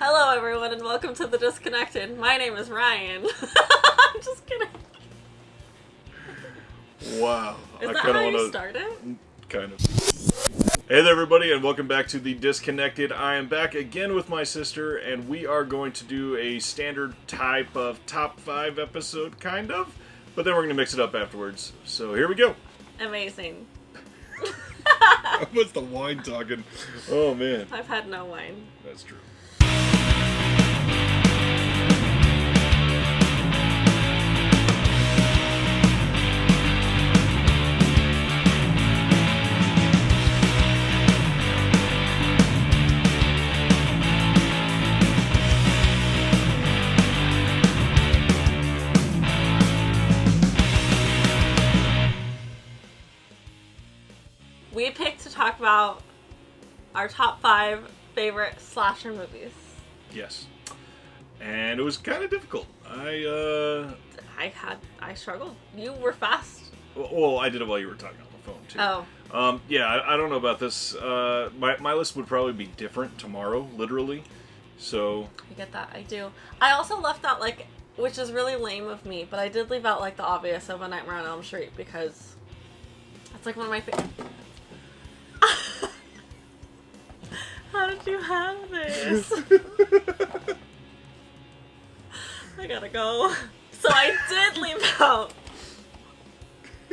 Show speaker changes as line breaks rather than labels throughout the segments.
Hello, everyone, and welcome to The Disconnected. My name is Ryan. I'm just kidding.
Wow.
Is that how you started?
Kind of. Hey there, everybody, and welcome back to The Disconnected. I am back again with my sister, and we are going to do a standard type of top 5 episode, kind of, but then we're going to mix it up afterwards. So here we go.
Amazing.
What's the wine talking? Oh, man.
I've had no wine.
That's true.
We picked to talk about our top 5 favorite slasher movies.
Yes. And it was kind of difficult. I
struggled. You were fast.
Well, I did it while you were talking on the phone, too.
Oh.
Yeah, I don't know about this. My list would probably be different tomorrow, literally. So...
I get that. I do. I also left out, which is really lame of me, but I did leave out, the obvious of A Nightmare on Elm Street, because that's, one of my favorite... How did you have this? I gotta go. So I did leave out...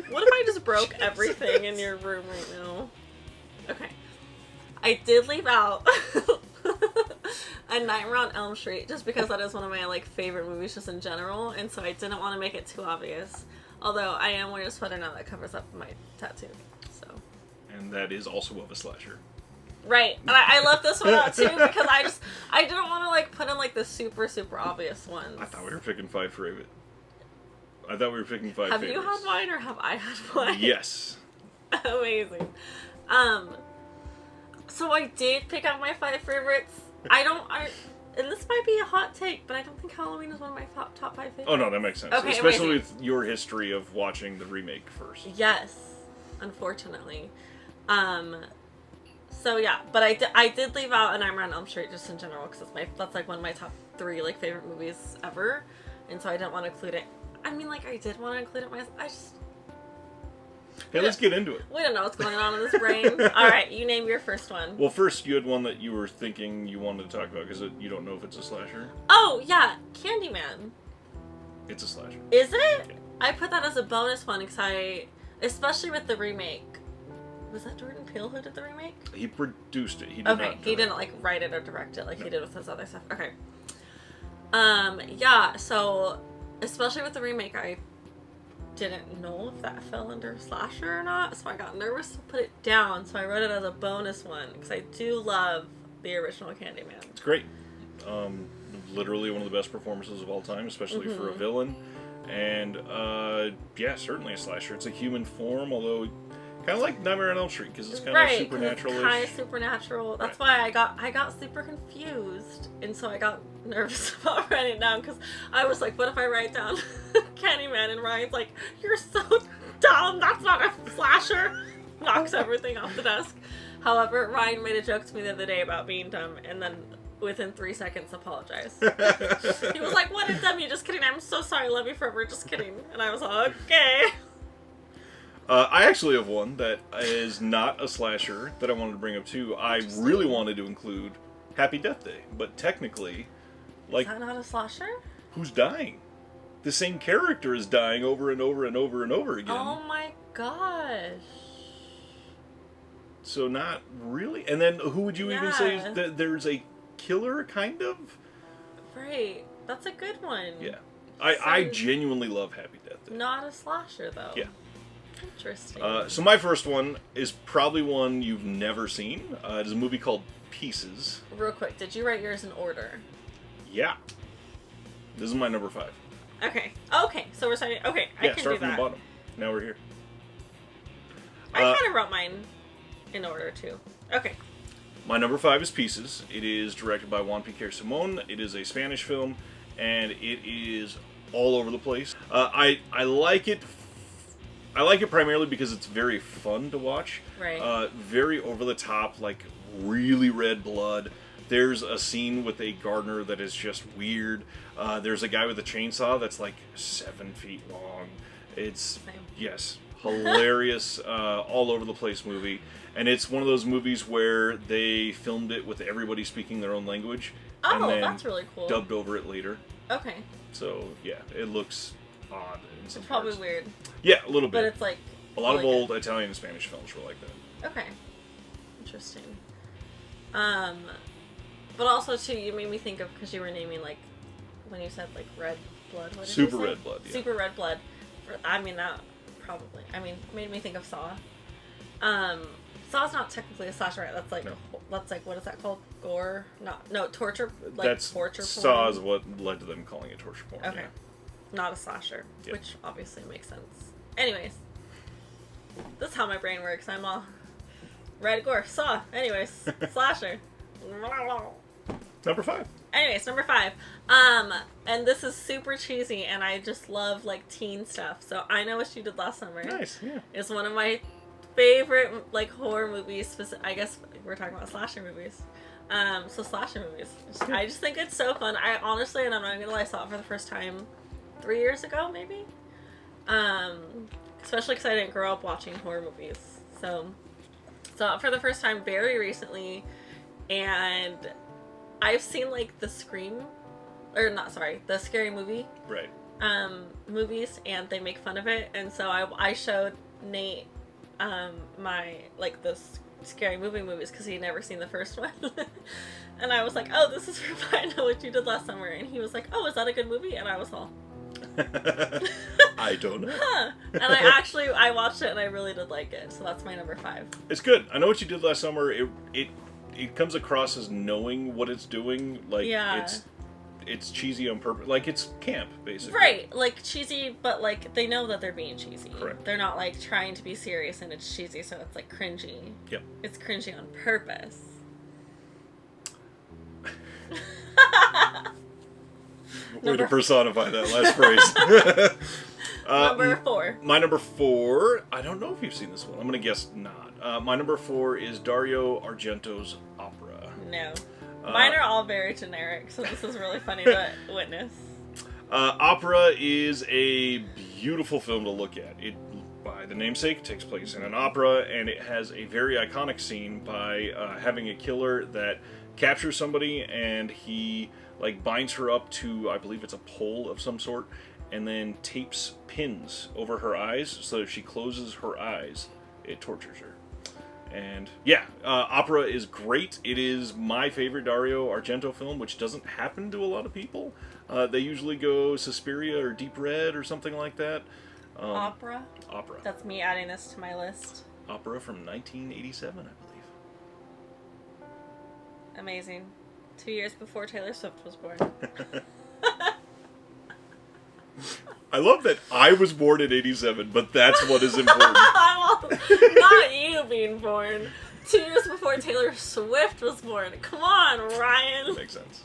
What if I just broke everything in your room right now? Okay. I did leave out A Nightmare on Elm Street, just because that is one of my, favorite movies just in general, and so I didn't want to make it too obvious. Although, I am wearing a sweater now that covers up my tattoo, so...
And that is also of a slasher.
Right. And I left this one out, too, because I didn't want to, put in, the super, super obvious ones.
I thought we were picking 5 favorites. I thought we were picking 5
Have
favorites.
you had wine, or have I had wine?
Yes.
Amazing. So I did pick out my 5 favorites. And this might be a hot take, but I don't think Halloween is one of my top 5 favorites.
Oh, no, that makes sense.
Okay,
especially
amazing.
with your history of watching the remake first.
Yes, unfortunately. So yeah, but I did leave out A Nightmare on Elm Street just in general, because that's one of my top 3 favorite movies ever, and so I didn't want to include it. I mean, I did want to include it myself.
Hey, let's get into it.
We don't know what's going on in this brain. All right, you name your first one.
Well, first, you had one that you were thinking you wanted to talk about, because you don't know if it's a slasher.
Oh, yeah, Candyman.
It's a slasher.
Is it?
Yeah.
I put that as a bonus one, because especially with the remake. Was that Jordan Peele who did the remake?
He produced it. He did
okay,
not
he didn't write it or direct it he did with his other stuff. Okay. Yeah, so especially with the remake, I didn't know if that fell under slasher or not, so I got nervous to put it down, so I wrote it as a bonus one, because I do love the original Candyman.
It's great. Literally one of the best performances of all time, especially for a villain. And, yeah, certainly a slasher. It's a human form, although kind of like Nightmare on Elm Street, because it's kind of supernatural-ish.
It's kind of supernatural. That's why I got super confused, and so I got nervous about writing it down, because I was like, what if I write down Candyman, and Ryan's like, you're so dumb, that's not a slasher, knocks everything off the desk. However, Ryan made a joke to me the other day about being dumb, and then within 3 seconds apologized. He was like, what a dummy, just kidding, I'm so sorry, love you forever, just kidding. And I was like, okay.
I actually have one that is not a slasher that I wanted to bring up too. I really wanted to include Happy Death Day, but technically,
is that not a slasher?
Who's dying? The same character is dying over and over and over and over again.
Oh my gosh.
So not really. And then who would you even say that there's a killer, kind of?
Right. That's a good one.
Yeah. I genuinely love Happy Death Day.
Not a slasher, though.
Yeah.
Interesting.
So my first one is probably one you've never seen. It is a movie called Pieces.
Real quick, did you write yours in order?
Yeah. This is my number 5.
Okay, so we're starting... Okay, I can do that.
Yeah, start from the bottom. Now we're here.
I kind of wrote mine in order, too. Okay.
My number 5 is Pieces. It is directed by Juan Piquer Simón. It is a Spanish film, and it is all over the place. I like it I like it primarily because it's very fun to watch.
Right.
Very over the top, like really red blood. there's a scene with a gardener that is just weird. There's a guy with a chainsaw that's like 7 feet long. It's, yes, hilarious, all over the place movie. And it's one of those movies where they filmed it with everybody speaking their own language.
Oh,
and then
that's really cool.
Dubbed over it later.
Okay.
So, yeah, it looks odd in some
It's probably
parts.
weird.
Yeah, a little bit.
But it's like...
A lot of old Italian and Spanish films were like that.
Okay. Interesting. But also, too, you made me think of... Because you were naming, like... When you said, like, Red Blood, what did
Super
you say?
Red Blood, yeah.
Super Red Blood. That probably... made me think of Saw. Saw's not technically a slasher, right? That's like...
No.
That's like, what is that called? Gore? No, torture? Like,
That's
torture porn?
Saw is what led to them calling it torture porn.
Okay.
Yeah.
Not a slasher,
Yep.
which obviously makes sense. Anyways, this is how my brain works. I'm all red gore, Saw. Anyways, slasher.
Number 5.
Anyways, number 5. And this is super cheesy, and I just love like teen stuff. So I Know What You Did Last Summer.
Nice, yeah.
Is one of my favorite like horror movies. I guess we're talking about slasher movies. So slasher movies. I just think it's so fun. I honestly, and I'm not gonna lie, I saw it for the first time 3 years ago, maybe. Especially because I didn't grow up watching horror movies. So saw it for the first time very recently, and I've seen like the Scary Movie
Right.
movies, and they make fun of it, and so I showed Nate my like the Scary Movie movies because he'd never seen the first one. And I was like, oh, this is from I Know What You Did Last Summer, and he was like, oh, is that a good movie? And I was all
I don't know.
huh. And I watched it, and I really did like it, so that's my number 5.
It's good. I Know What You Did Last Summer. It comes across as knowing what it's doing. Like,
Yeah.
it's cheesy on purpose. Like, it's camp, basically.
Right, like cheesy, but like they know that they're being cheesy.
Correct.
They're not like trying to be serious, and it's cheesy, so it's like cringy.
Yep.
It's cringy on purpose.
Way to personify that last phrase.
Number 4.
My number 4, I don't know if you've seen this one. I'm going to guess not. My number 4 is Dario Argento's Opera.
No. Mine are all very generic, so this is really funny to witness.
Opera is a beautiful film to look at. It, by the namesake, takes place in an opera, and it has a very iconic scene by having a killer that captures somebody, and he like binds her up to, I believe it's a pole of some sort, and then tapes pins over her eyes, so if she closes her eyes, it tortures her. And yeah, Opera is great. It is my favorite Dario Argento film, which doesn't happen to a lot of people. They usually go Suspiria or Deep Red or something like that.
Opera?
Opera.
That's me adding this to my list.
Opera from 1987, I believe.
Amazing. 2 years before Taylor Swift was born.
I love that I was born in 87, but that's what is important.
Not you being born. 2 years before Taylor Swift was born. Come on, Ryan.
Makes sense.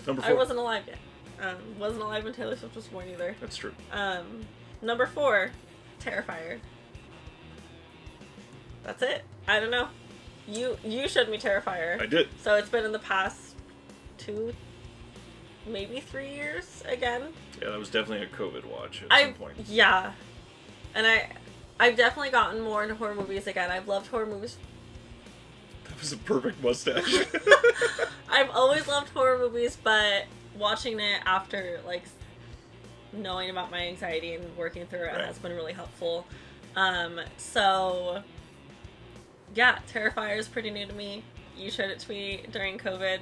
Number 4.
I wasn't alive yet. Wasn't alive when Taylor Swift was born either.
That's true.
Number 4, Terrifier. That's it. I don't know. You showed me Terrifier.
I did.
So it's been in the past 2, maybe 3 years again.
Yeah, that was definitely a COVID watch at some point.
Yeah. And I've definitely gotten more into horror movies again. I've loved horror movies.
That was a perfect mustache.
I've always loved horror movies, but watching it after, like, knowing about my anxiety and working through it has been really helpful. So, yeah, Terrifier is pretty new to me. You showed it to me during COVID.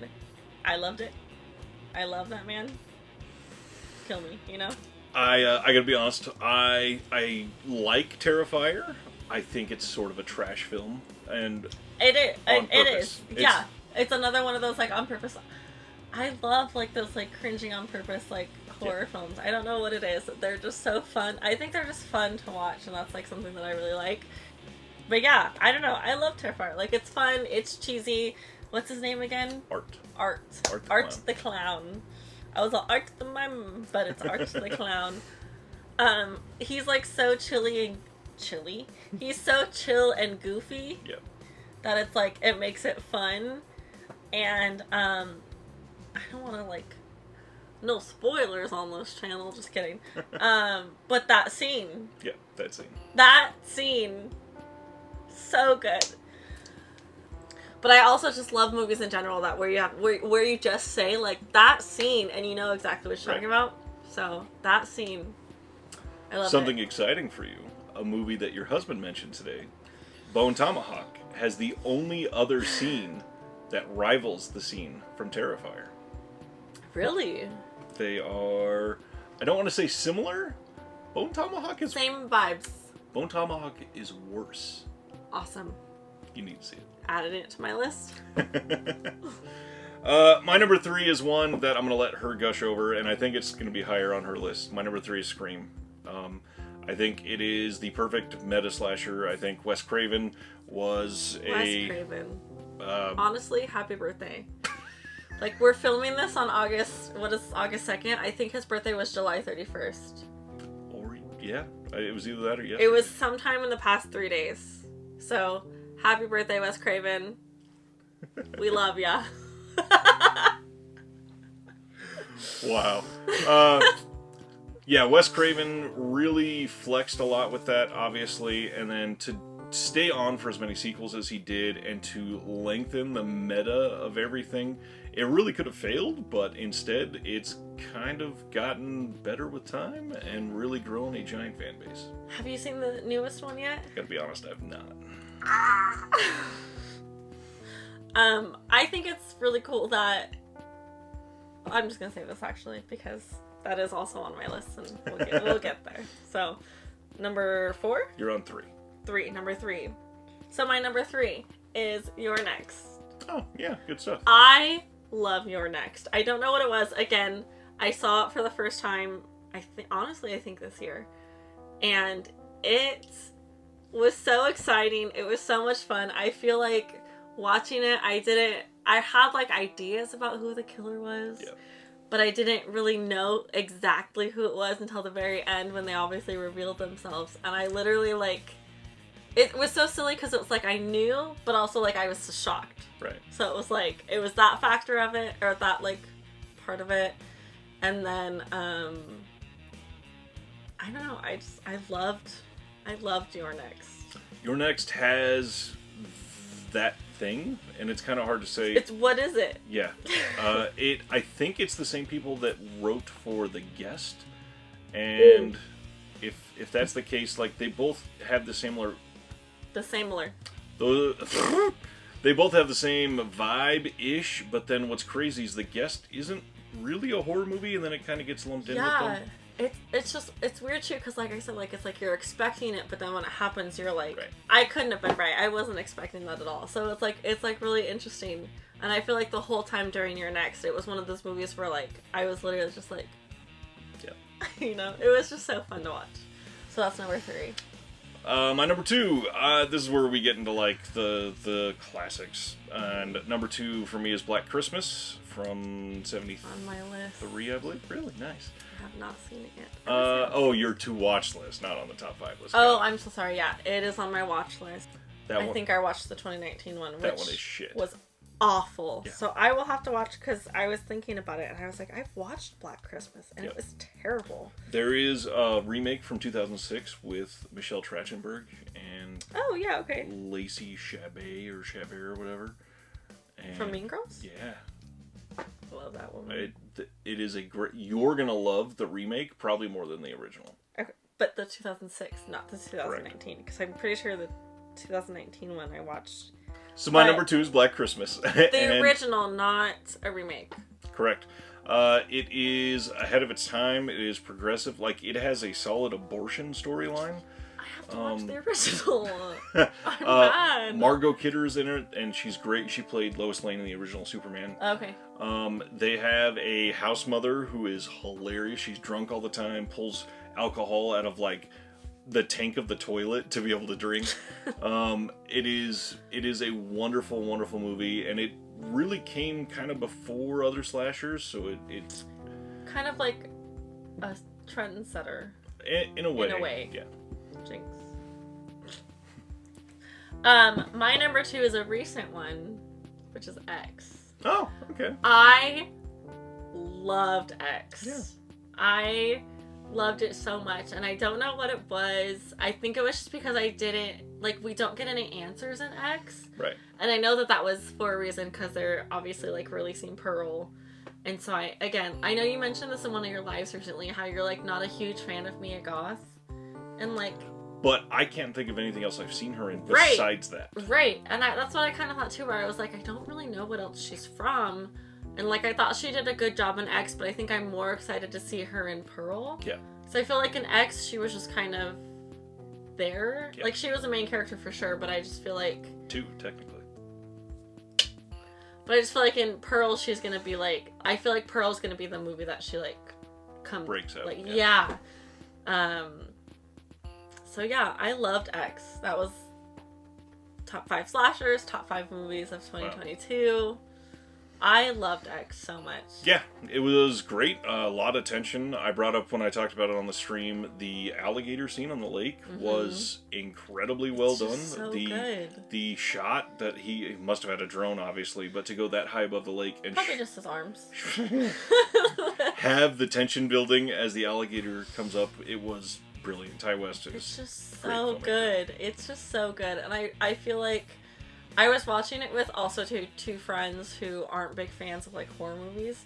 I loved it. I love that man. Kill me, you know?
I gotta be honest, I like Terrifier. I think it's sort of a trash film, and
It is.
on
It
purpose.
is. Yeah. It's another one of those, like, on purpose. I love, like, those, like, cringy on purpose, like, horror films. I don't know what it is. They're just so fun. I think they're just fun to watch, and that's, like, something that I really like. But yeah, I don't know. I love Terrifier. Like, it's fun. It's cheesy. What's his name again?
Art.
Art the Clown. I was all Art the Mime, but it's Art the Clown. He's, like, so chilly. He's so chill and goofy.
Yep.
That it's, like, it makes it fun. And I don't want to no spoilers on this channel, just kidding. But that scene.
Yeah, that scene.
That scene, so good. But I also just love movies in general that where you just say like that scene and you know exactly what you're talking about. So that scene, I love
Something
it.
exciting for you, a movie that your husband mentioned today, Bone Tomahawk, has the only other scene that rivals the scene from Terrifier.
Really?
They are, I don't want to say similar. Bone Tomahawk is
Same vibes.
Bone Tomahawk is worse.
Awesome.
You need to see it.
Added it to my list.
My number 3 is one that I'm going to let her gush over, and I think it's going to be higher on her list. My number 3 is Scream. I think it is the perfect meta slasher. I think Wes Craven was
Wes Craven. Honestly, happy birthday. Like, we're filming this on August 2nd? I think his birthday was July 31st.
Or, yeah, it was either that or yes.
It was sometime in the past 3 days. So, happy birthday, Wes Craven. We love ya.
Wow. Yeah, Wes Craven really flexed a lot with that, obviously, and then to stay on for as many sequels as he did and to lengthen the meta of everything, it really could have failed, but instead it's kind of gotten better with time and really grown a giant fan base.
Have you seen the newest one yet?
Gotta be honest, I've not.
I think it's really cool that I'm just gonna say this actually because that is also on my list and we'll get there. So, number 4?
You're on 3.
Number 3. So my number 3 is You're Next.
Oh, yeah, good stuff.
I love You're Next. I don't know what it was. Again, I saw it for the first time, I think this year. And it was so exciting. It was so much fun. I feel like watching it, I had like ideas about who the killer was.
Yeah.
But I didn't really know exactly who it was until the very end when they obviously revealed themselves. And I literally it was so silly because it was like I knew, but also like I was so shocked.
Right.
So it was like, it was that factor of it, or that like part of it. And then, I don't know, I loved Your Next.
Your Next has that thing, and it's kind of hard to say.
What is it?
Yeah. I think it's the same people that wrote for The Guest, and if that's the case, like they both have the similar. They both have the same vibe-ish, but then what's crazy is The Guest isn't really a horror movie, and then it kind of gets lumped in with them.
It's weird too, because like I said, like it's like you're expecting it, but then when it happens, you're like,
right.
I couldn't have been right. I wasn't expecting that at all. So it's like really interesting, and I feel like the whole time during Your Next, it was one of those movies where like I was literally just like,
yeah,
you know, it was just so fun to watch. So that's number 3.
My number 2, this is where we get into like the classics, and number 2 for me is Black Christmas from 73,
on my list.
I believe. Really nice.
I have not seen it yet.
Oh, your to watch list, not on the top 5 list.
Oh, I'm so sorry. Yeah, it is on my watch list.
I
think I watched the 2019 one, which
that one is shit.
Was awful.
Yeah.
So I will have to watch, because I was thinking about it and I was like, I've watched Black Christmas and
Yep.
it was terrible.
There is a remake from 2006 with Michelle Trachtenberg and
Oh yeah, okay.
Lacey Chabert or whatever. And
From Mean Girls?
Yeah.
I love that one.
It is a great. You're gonna love the remake probably more than the original.
Okay. But the 2006, not the 2019, because I'm pretty sure the 2019 one I watched.
So my number 2 is Black Christmas.
The original, not a remake.
Correct. It is ahead of its time. It is progressive. Like, it has a solid abortion storyline.
I have to watch the original. I'm mad.
Margot Kidder's in it, and she's great. She played Lois Lane in the original Superman.
Okay.
They have a house mother who is hilarious. She's drunk all the time, pulls alcohol out of, like, the tank of the toilet to be able to drink. It is a wonderful, wonderful movie, and it really came kind of before other slashers, so it's
kind of like a trendsetter.
In a way.
In a way.
Yeah.
Jinx. My number 2 is a recent one, which is X.
Oh, okay.
I loved X.
Yeah.
I loved it so much, and I don't know what it was. I think it was just because we don't get any answers in X.
Right.
And I know that was for a reason, because they're obviously, like, releasing Pearl. And so I know you mentioned this in one of your lives recently, how you're, like, not a huge fan of Mia Goth. And, like...
But I can't think of anything else I've seen her in besides that.
Right. And that's what I kind of thought, too, where I was like, I don't really know what else she's from. And, like, I thought she did a good job in X, but I think I'm more excited to see her in Pearl.
Yeah.
So I feel like in X, she was just kind of there.
Yeah.
Like, she was a main character for sure, but I just feel like...
2, technically.
But I just feel like in Pearl, she's gonna be, like... I feel like Pearl's gonna be the movie that she, like,
breaks out.
Like, yeah. So, yeah, I loved X. That was top 5 slashers, top 5 movies of 2022. Wow. I loved X so much.
Yeah, it was great. A lot of tension. I brought up when I talked about it on the stream, the alligator scene on the lake was incredibly well done.
So good.
The shot that he must have had a drone, obviously, but to go that high above the lake and
probably just his arms.
have the tension building as the alligator comes up, it was brilliant. Ty West is
it's just so good. It's just so good, and I feel like. I was watching it with also two friends who aren't big fans of, like, horror movies.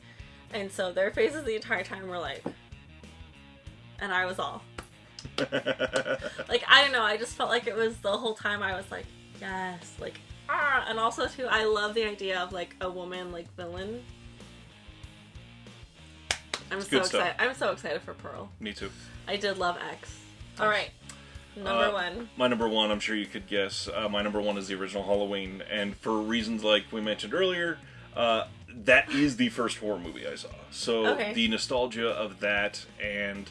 And so their faces the entire time were like... And I was all... like, I don't know. I just felt like it was the whole time I was like, yes. Like, ah. And also, too, I love the idea of, like, a woman, like, villain. I'm so excited. I'm so excited for Pearl.
Me too.
I did love X. All right. Number 1.
My number 1, I'm sure you could guess. My number 1 is the original Halloween, and for reasons like we mentioned earlier, that is the first horror movie I saw. So the nostalgia of that, and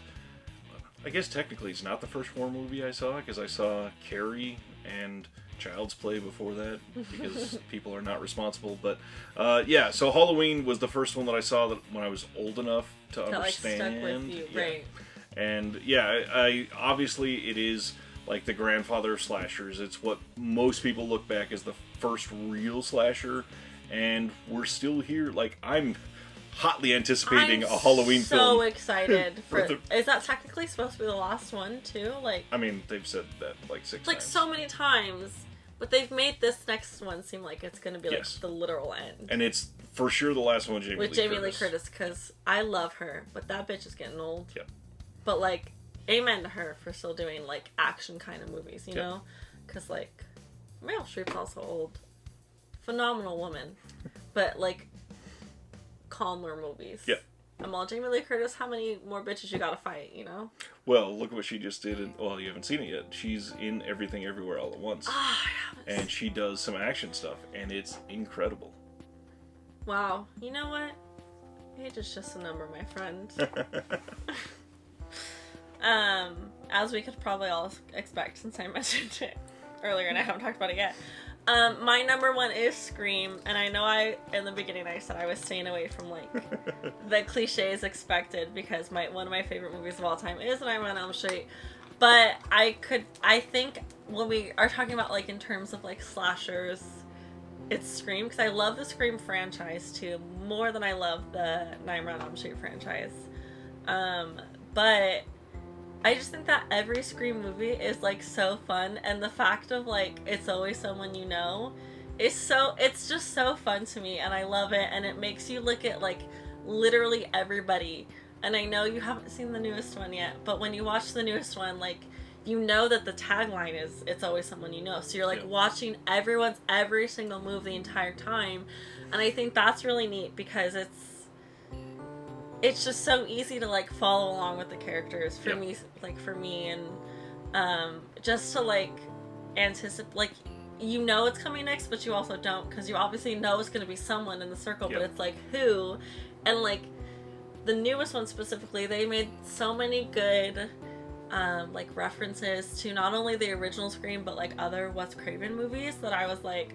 I guess technically it's not the first horror movie I saw, because I saw Carrie and Child's Play before that, because people are not responsible. But yeah, so Halloween was the first one that I saw that when I was old enough to understand.
Like, stuck with you, right?
And yeah, I obviously it is like the grandfather of slashers. It's what most people look back as the first real slasher, and we're still here. Like, I'm hotly anticipating a Halloween film.
I'm so excited for. Is that technically supposed to be the last one too? Like,
I mean, they've said that like 6 times.
Like, so many times, but they've made this next one seem like it's going to be like the literal end.
And it's for sure the last one
with Jamie Lee Curtis, because I love her, but that bitch is getting old.
Yep.
But, like, amen to her for still doing, like, action kind of movies, you know? Because, like, Meryl Streep's also old. Phenomenal woman. But, like, calmer movies.
Yeah.
I'm all, Jamie Lee Curtis, how many more bitches you gotta fight, you know?
Well, look what she just did. Well, you haven't seen it yet. She's in Everything Everywhere All at Once.
I haven't.
And she does some action stuff, and it's incredible.
Wow. You know what? Age is just a number, my friend. As we could probably all expect, since I mentioned it earlier and I haven't talked about it yet. My number 1 is Scream, and I know in the beginning I said I was staying away from, like, the cliches expected, because one of my favorite movies of all time is Nightmare on Elm Street. But I think when we are talking about, like, in terms of, like, slashers, it's Scream, because I love the Scream franchise too, more than I love the Nightmare on Elm Street franchise. But I just think that every Scream movie is, like, so fun, and the fact of, like, it's always someone you know it's just so fun to me, and I love it, and it makes you look at, like, literally everybody. And I know you haven't seen the newest one yet, but when you watch the newest one, like, you know that the tagline is, it's always someone you know, so you're, like, watching everyone's every single move the entire time, and I think that's really neat, because it's just so easy to, like, follow along with the characters for me, and just to, like, anticipate, like, you know it's coming next, but you also don't, because you obviously know it's going to be someone in the circle, but it's, like, who? And, like, the newest one specifically, they made so many good, like, references to not only the original Scream, but, like, other Wes Craven movies that I was, like,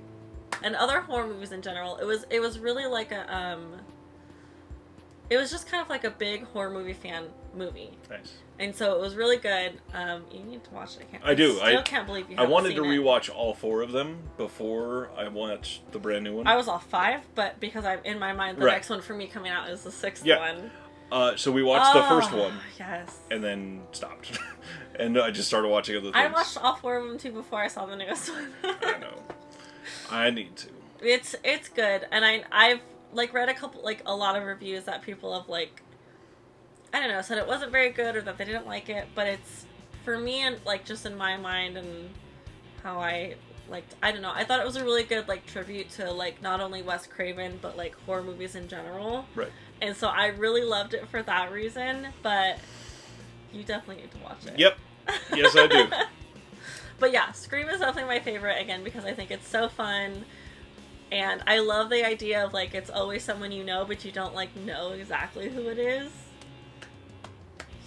and other horror movies in general. It was really, like, a, it was just kind of like a big horror movie fan movie.
Nice.
And so it was really good. You need to watch it.
I do.
I can't believe you haven't
I wanted to
seen it.
rewatch all 4 of them before I watched the brand new one.
I was all 5, but because I'm in my mind, the next one for me coming out is the 6th one.
So we watched the first one.
Yes.
And then stopped. And I just started watching other things.
I watched all 4 of them too before I saw the newest one.
I know. I need to.
It's good, and I've like read a lot of reviews that people have like, I don't know, said it wasn't very good or that they didn't like it, but it's, for me, and like just in my mind and how I liked, I don't know, I thought it was a really good like tribute to like not only Wes Craven but like horror movies in general.
Right.
And so I really loved it for that reason, but you definitely need to watch it.
Yep. Yes, I do.
But yeah, Scream is definitely my favorite, again, because I think it's so fun. And I love the idea of, like, it's always someone you know, but you don't, like, know exactly who it is.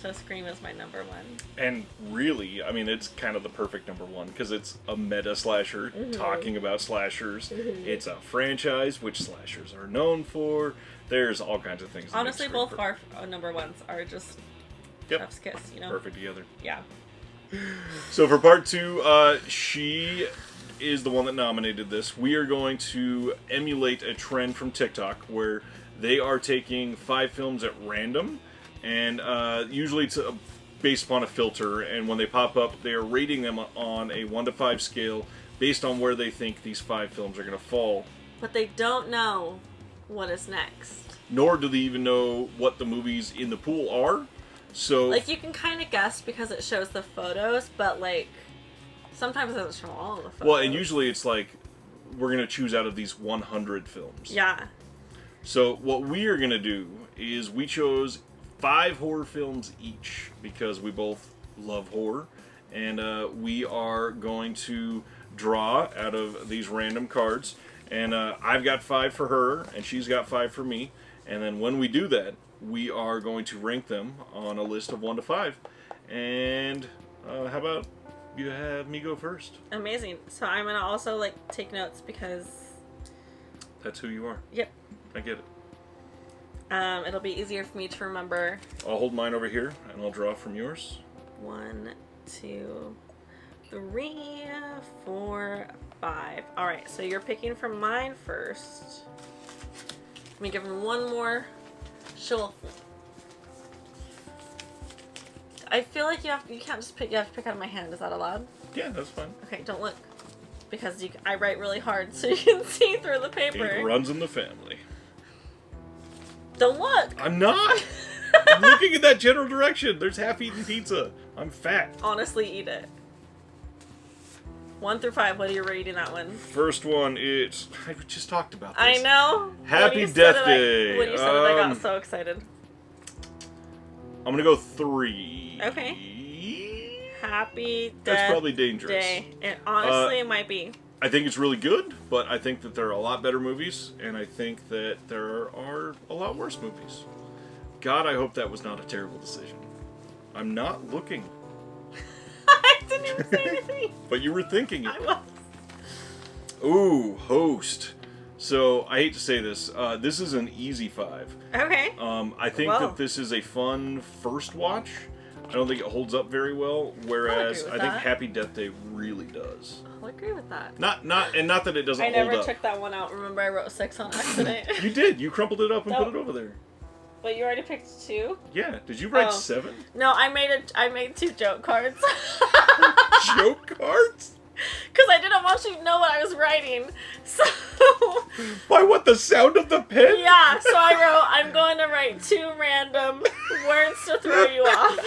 So Scream is my number 1.
And really, I mean, it's kind of the perfect number 1, because it's a meta slasher talking about slashers. It's a franchise, which slashers are known for. There's all kinds of things.
Honestly, both of our number 1s are just chef's kiss, you know?
Perfect together.
Yeah.
So for part 2, she is the one that nominated this. We are going to emulate a trend from TikTok where they are taking 5 films at random, and usually it's based upon a filter, and when they pop up, they are rating them on a 1 to 5 scale based on where they think these 5 films are going to fall.
But they don't know what is next.
Nor do they even know what the movies in the pool are. So,
like, you can kind of guess because it shows the photos, but, like, sometimes it doesn't show all of the photos.
well, and usually it's like, we're going to choose out of these 100 films.
Yeah.
So what we are going to do is we chose 5 horror films each because we both love horror. And we are going to draw out of these random cards. And I've got 5 for her, and she's got 5 for me. And then when we do that, we are going to rank them on a list of 1 to 5. And how about you have me go first?
Amazing. So I'm going to also, like, take notes because...
That's who you are.
Yep.
I get it.
It'll be easier for me to remember.
I'll hold mine over here, and I'll draw from yours.
1, 2, 3, 4, 5. Alright, so you're picking from mine first. Let me give him one more shuffle. I feel like you can't just pick, you have to pick out of my hand. Is that allowed?
Yeah, that's fine.
Okay, don't look. Because I write really hard so you can see through the paper.
It runs in the family.
Don't look!
I'm not! I'm looking in that general direction. There's half-eaten pizza. I'm fat.
Honestly, eat it. 1 through 5, what are you rating that one?
First one is... I just talked about this.
I know!
Happy Death Day!
When you said it, I got so excited.
I'm gonna go 3.
Okay. Happy Death
That's probably dangerous.
Day. It honestly, it might be.
I think it's really good, but I think that there are a lot better movies, and I think that there are a lot worse movies. God, I hope that was not a terrible decision. I'm not looking.
I didn't even say anything.
But you were thinking it.
I was.
Ooh, host. So, I hate to say this. This is an easy 5.
Okay.
I think that this is a fun first watch. I don't think it holds up very well, whereas I think Happy Death Day really does.
I'll agree with that.
Not that it doesn't hold up.
I never took that one out. Remember, I wrote 6 on accident.
You did. You crumpled it up and put it over there.
But you already picked 2?
Yeah. Did you write 7?
No, I made 2 joke cards.
Joke cards?
Because I didn't want you to know what I was writing. So...
By what, the sound of the pen?
Yeah, so I wrote, I'm going to write 2 random words to throw you off.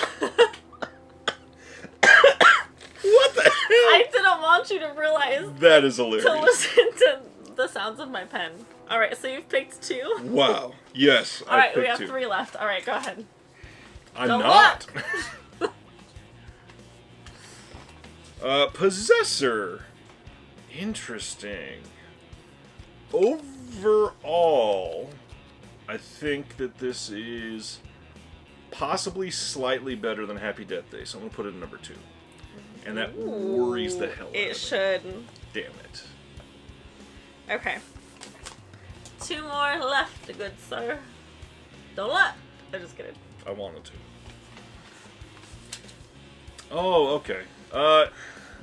What the hell?
I didn't want you to realize...
That is hilarious.
To listen to the sounds of my pen. Alright, so you've picked 2?
Wow. Yes,
Alright, we have 3 left. Alright, go ahead.
I'm
Don't
not. Possessor. Interesting. Overall, I think that this is possibly slightly better than Happy Death Day, so I'm going to put it at number 2. And that worries the hell out of me.
It should.
Damn it.
Okay. 2 more left, good sir. Don't look. I'm just kidding.
I wanted to. Oh, okay.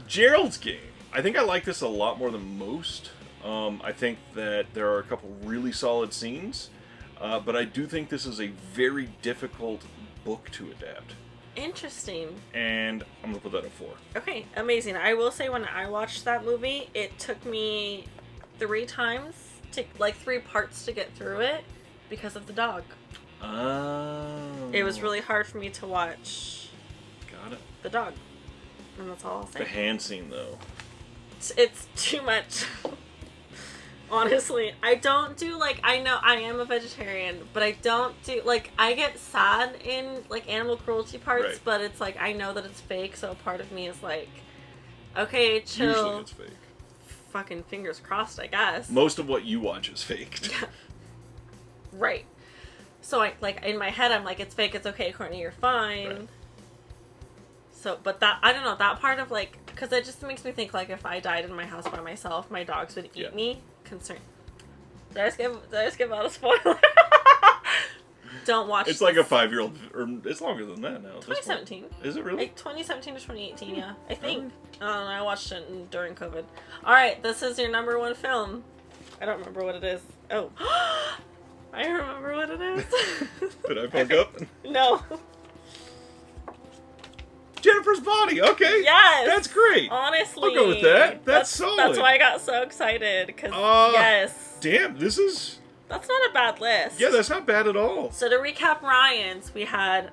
Gerald's Game. I think I like this a lot more than most. I think that there are a couple really solid scenes, but I do think this is a very difficult book to adapt.
Interesting.
And I'm going to put that at 4.
Okay, amazing. I will say when I watched that movie, it took me 3 times, to 3 parts to get through it because of the dog.
Oh.
It was really hard for me to watch.
Got it.
The dog. And that's all I'll say.
The hand scene, though.
It's too much. Honestly, I don't do, I know I am a vegetarian, but I don't do, I get sad in, animal cruelty parts,
right.
But it's, I know that it's fake, so part of me is okay, chill.
Usually it's fake.
Fucking fingers crossed, I guess.
Most of what you watch is faked.
Yeah. Right. So, in my head, I'm it's fake, it's okay, Courtney, you're fine.
Right.
So, but that, I don't know, that part of, because it just makes me think, if I died in my house by myself, my dogs would eat me. Concern. Did I just give out a spoiler? Don't watch
It's
this.
a 5-year-old, or it's longer than that now.
2017.
Is it really?
2017 to 2018, yeah. I think. I don't know, I watched it during COVID. Alright, this is your number 1 film. I don't remember what it is. Oh. I remember what it is.
Did I fuck up?
No.
Jennifer's Body, okay.
Yes.
That's great.
Honestly.
I'll go with that. That's solid.
That's why I got so excited. Because, yes.
Damn, this is...
That's not a bad list.
Yeah, that's not bad at all.
So to recap Ryan's, we had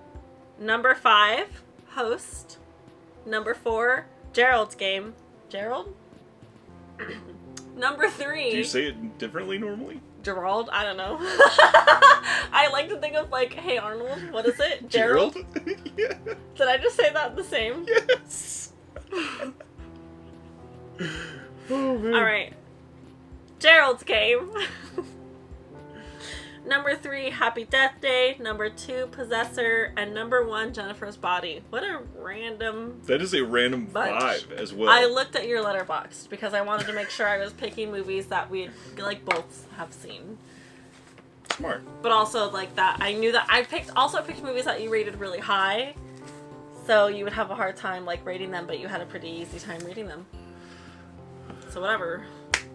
number 5, Host. Number 4, Gerald's Game. Gerald? Number 3.
Do you say it differently normally?
Gerald? I don't know. I like to think of Hey Arnold, what is it? Gerald?
Yeah.
Did I just say that the same?
Yes. Oh, man.
Alright. Gerald's Game. Number 3, Happy Death Day. Number 2, Possessor. And number 1, Jennifer's Body. What a random...
That is a random
bunch.
5 as well.
I looked at your letterbox because I wanted to make sure I was picking movies that we both have seen.
Smart.
But also that I knew that I also picked movies that you rated really high, so you would have a hard time rating them, but you had a pretty easy time reading them. So whatever.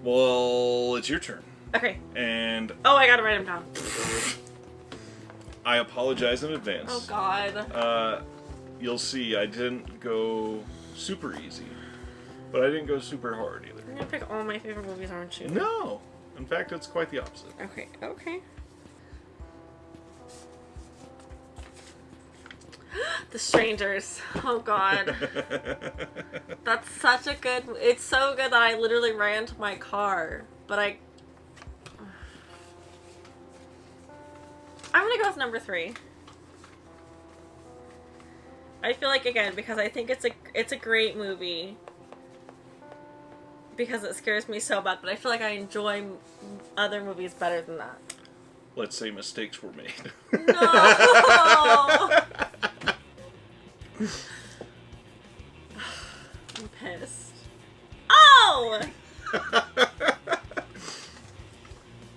Well, it's your turn.
Okay.
And
I gotta write them down.
I apologize in advance.
Oh God.
You'll see, I didn't go super easy, but I didn't go super hard either.
You're gonna pick all my favorite movies, aren't you?
No. In fact, it's quite the opposite.
Okay. Okay. The Strangers. Oh God. That's such a good... It's so good that I literally ran to my car. But I'm gonna go with number 3. I feel again, because I think it's a great movie. Because it scares me so bad, but I feel I enjoy other movies better than that.
Let's say mistakes were made.
No! I'm pissed. Oh!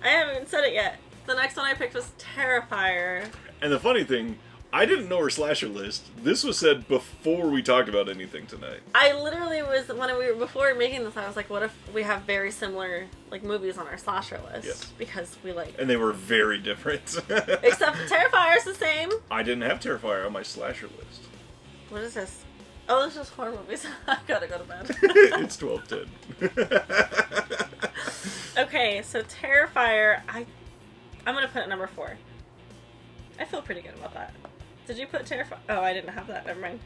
I haven't even said it yet. The next one I picked was Terrifier.
And the funny thing, I didn't know her slasher list. This was said before we talked about anything tonight.
I literally was, before making this, I was what if we have very similar, movies on our slasher list?
Yes.
Because we
And they were very different.
Except Terrifier's the same.
I didn't have Terrifier on my slasher list.
What is this? Oh, this is horror movies. I gotta go to bed.
It's 12:10.
Okay, so Terrifier, I'm gonna put it number 4. I feel pretty good about that. Did you put Terrifier? Oh, I didn't have that. Never mind.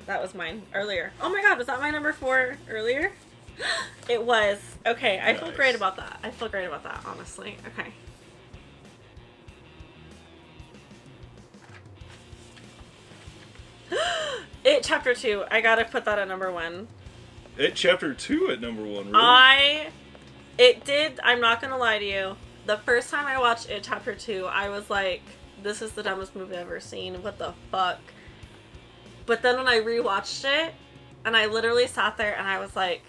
That was mine earlier. Oh my God, was that my number 4 earlier? It was. Okay, I feel great about that. I feel great about that, honestly. Okay. It Chapter 2. I gotta put that at number 1.
It Chapter 2 at number 1, really?
I'm not gonna lie to you. The first time I watched It Chapter 2, I was like, this is the dumbest movie I've ever seen. What the fuck? But then when I rewatched it, and I literally sat there and I was like,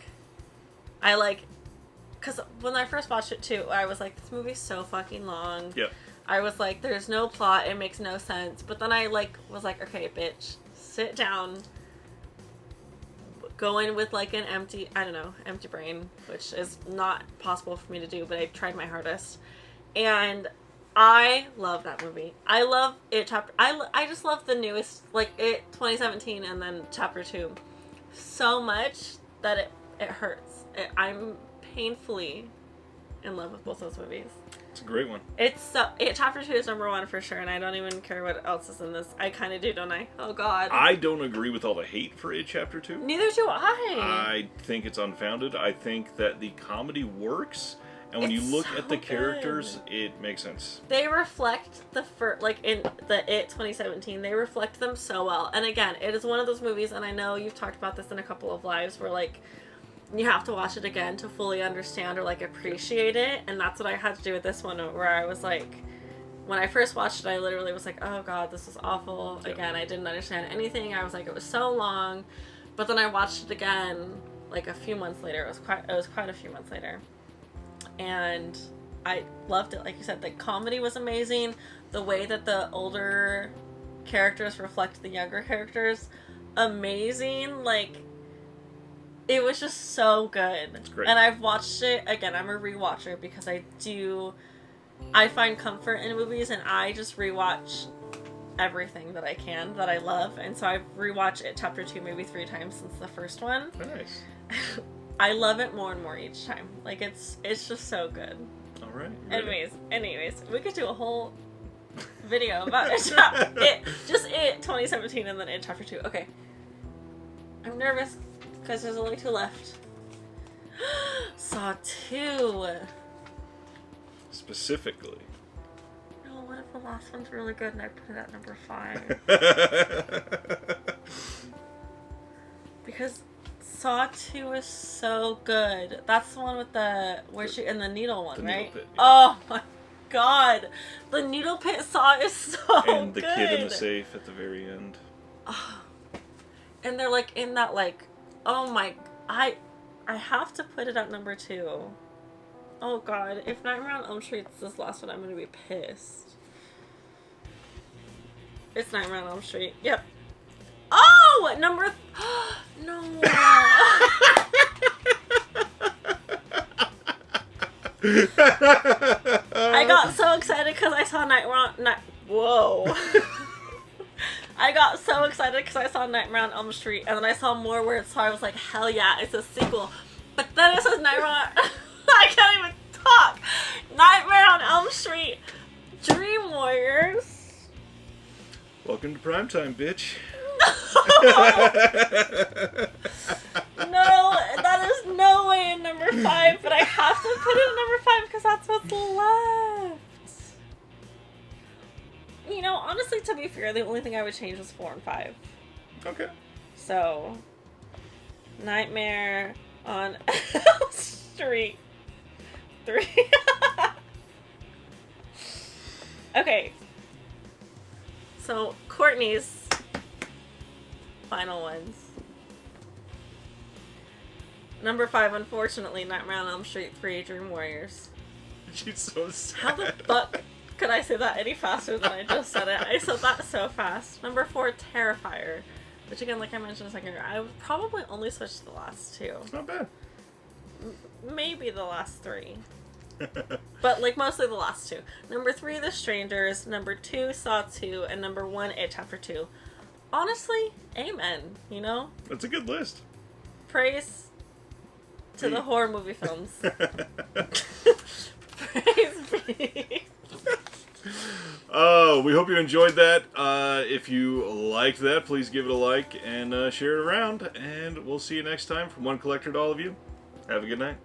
because when I first watched it too, I was like, this movie's so fucking long.
Yep.
I was like, there's no plot, it makes no sense. But then I was like, okay, bitch, sit down. Go in with like an empty brain, which is not possible for me to do, but I tried my hardest. And I love that movie. I love it. I just love the newest, like it 2017 and then Chapter 2 so much that it hurts. I'm painfully in love with both those movies.
It's a great one.
Chapter 2 is number 1 for sure, and I don't even care what else is in this. I kind of do, don't I? Oh God.
I don't agree with all the hate for It Chapter 2.
Neither do I.
I think it's unfounded. I think that the comedy works, and when you look at the characters, it makes sense.
They reflect in the It 2017, they reflect them so well. And again, it is one of those movies, and I know you've talked about this in a couple of lives, where like you have to watch it again to fully understand or like appreciate it. And that's what I had to do with this one, where I was like, when I first watched it, I literally was like, oh God, this is awful. Yep. Again, I didn't understand anything. I was like, it was so long. But then I watched it again like a few months later. It was quite a few months later. And I loved it. Like you said, the comedy was amazing. The way that the older characters reflect the younger characters, amazing. Like, it was just so good.
It's great.
And I've watched it, again, I'm a rewatcher because I find comfort in movies, and I just rewatch everything that I can, that I love. And so I've rewatched it Chapter 2 maybe 3 times since the first one.
Nice.
I love it more and more each time. Like, it's just so good.
All right.
Anyways, we could do a whole video about it. Just It 2017 and then It Chapter 2. Okay. I'm nervous because there's only 2 left. Saw 2.
Specifically.
No, what if the last one's really good and I put it at number 5? Because Saw 2 is so good. That's the one with in the needle one, right?
Needle pit, yeah.
Oh my God. The needle pit Saw is so good.
And the kid in the safe at the very end.
Oh. And they're like in that like, oh my, I have to put it at number 2. Oh God, if Nightmare on Elm Street's this last one, I'm gonna be pissed. It's Nightmare on Elm Street. Yep. Oh, no. I got so excited because I saw Whoa. I got so excited because I saw Nightmare on Elm Street, and then I saw more words, so I was like, hell yeah, it's a sequel. But then it says Nightmare I can't even talk. Nightmare on Elm Street Dream Warriors.
Welcome to primetime, bitch.
No, that is no way in number 5, but I have to put it in number 5 because that's what's left. You know, honestly, to be fair, the only thing I would change was 4 and 5.
Okay.
So, Nightmare on Elm Street 3. Okay. So, Courtney's final ones. Number 5, unfortunately, Nightmare on Elm Street 3, Dream Warriors.
She's so sad.
How the fuck could I say that any faster than I just said it? I said that so fast. Number 4, Terrifier. Which again, like I mentioned a second ago, I would probably only switch the last 2.
It's not bad.
Maybe the last 3. But like mostly the last 2. Number 3, The Strangers. Number 2, Saw 2. And number 1, It Chapter 2. Honestly, amen. You know?
That's a good list.
Praise to the horror movie films. Praise be.
We hope you enjoyed that. If you liked that, please give it a like and share it around. And we'll see you next time. From one collector to all of you, have a good night.